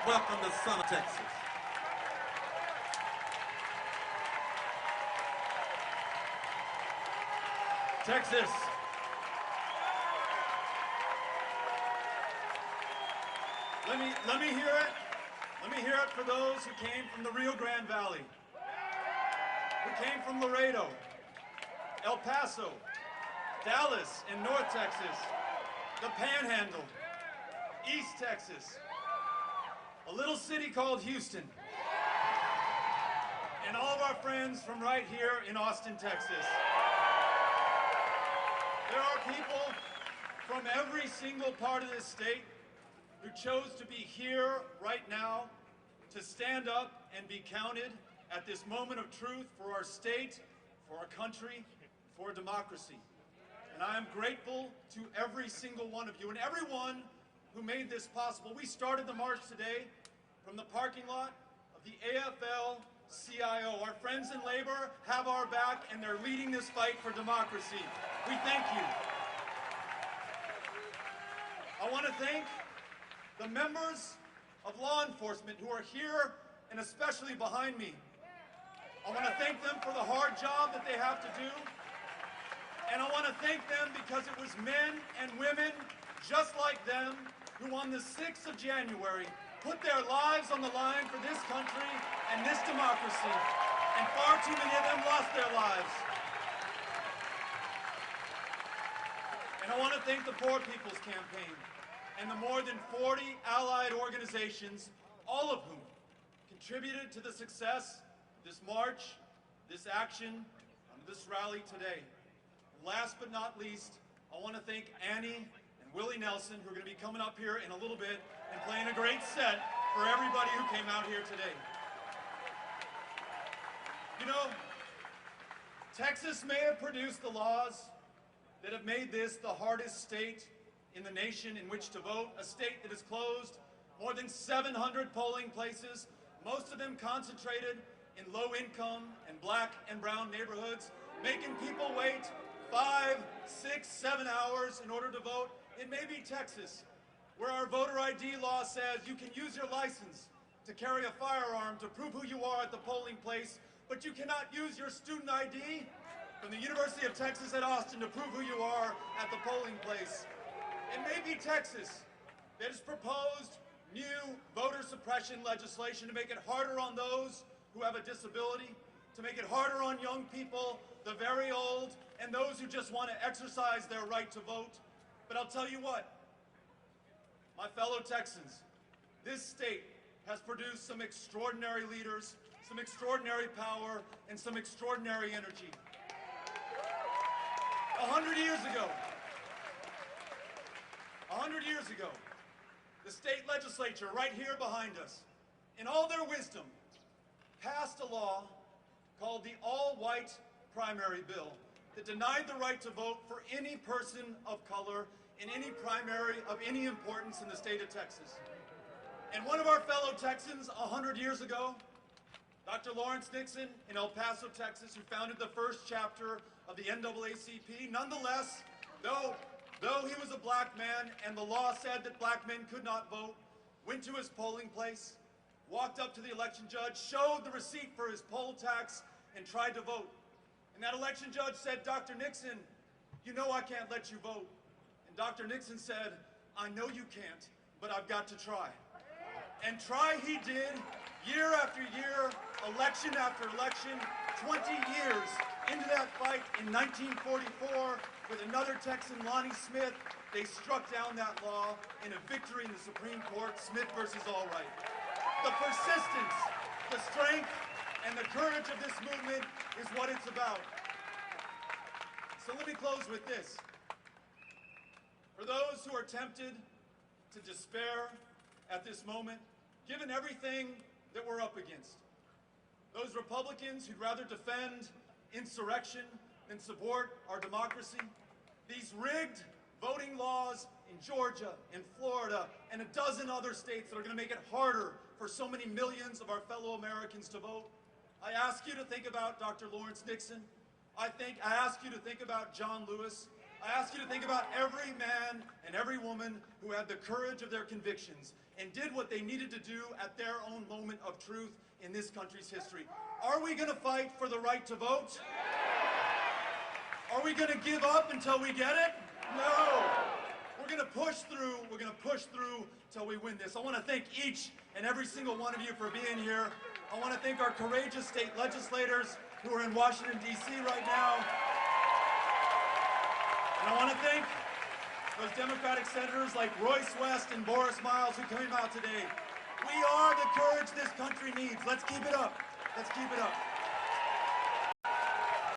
welcome the son of Texas. Texas. Let me hear it. Let me hear it for those who came from the Rio Grande Valley, who came from Laredo, El Paso, Dallas and North Texas, the Panhandle, East Texas, a little city called Houston, and all of our friends from right here in Austin, Texas. There are people from every single part of this state who chose to be here right now to stand up and be counted at this moment of truth for our state, for our country, for democracy. And I am grateful to every single one of you and everyone who made this possible. We started the march today from the parking lot of the AFL-CIO. Our friends in labor have our back and they're leading this fight for democracy. We thank you. I want to thank the members of law enforcement who are here and especially behind me. I want to thank them for the hard job that they have to do. And I want to thank them because it was men and women just like them who on the 6th of January put their lives on the line for this country and this democracy. And far too many of them lost their lives. And I want to thank the Poor People's Campaign and the more than 40 allied organizations, all of whom contributed to the success of this march, this action, and this rally today. And last but not least, I want to thank Annie and Willie Nelson, who are going to be coming up here in a little bit and playing a great set for everybody who came out here today. You know, Texas may have produced the laws that have made this the hardest state in the nation in which to vote, a state that has closed more than 700 polling places, most of them concentrated in low-income and black and brown neighborhoods, making people wait 5, 6, 7 hours in order to vote. It may be Texas, where our voter ID law says you can use your license to carry a firearm to prove who you are at the polling place, but you cannot use your student ID from the University of Texas at Austin to prove who you are at the polling place. It may be Texas that has proposed new voter suppression legislation to make it harder on those who have a disability, to make it harder on young people, the very old, and those who just want to exercise their right to vote. But I'll tell you what, my fellow Texans, this state has produced some extraordinary leaders, some extraordinary power, and some extraordinary energy. 100 years ago, the state legislature right here behind us, in all their wisdom, passed a law called the All-White Primary Bill that denied the right to vote for any person of color in any primary of any importance in the state of Texas. And one of our fellow Texans 100 years ago, Dr. Lawrence Nixon in El Paso, Texas, who founded the first chapter of the NAACP, nonetheless, though he was a black man and the law said that black men could not vote, went to his polling place, walked up to the election judge, showed the receipt for his poll tax, and tried to vote. And that election judge said, Dr. Nixon, you know I can't let you vote. And Dr. Nixon said, I know you can't, but I've got to try. And try he did, year after year, election after election, 20 years into that fight in 1944 with another Texan, Lonnie Smith, they struck down that law in a victory in the Supreme Court, Smith versus Allwright. The persistence, the strength, and the courage of this movement is what it's about. So let me close with this. For those who are tempted to despair at this moment, given everything that we're up against, those Republicans who'd rather defend insurrection than support our democracy, these rigged voting laws in Georgia, in Florida, and a dozen other states that are going to make it harder for so many millions of our fellow Americans to vote. I ask you to think about Dr. Lawrence Nixon. I ask you to think about John Lewis. I ask you to think about every man and every woman who had the courage of their convictions and did what they needed to do at their own moment of truth in this country's history. Are we going to fight for the right to vote? Are we going to give up until we get it? No. We're going to push through. We're going to push through till we win this. I want to thank each and every single one of you for being here. I want to thank our courageous state legislators who are in Washington, D.C. right now. And I want to thank those Democratic senators like Royce West and Boris Miles who came out today. We are the courage this country needs. Let's keep it up. Let's keep it up.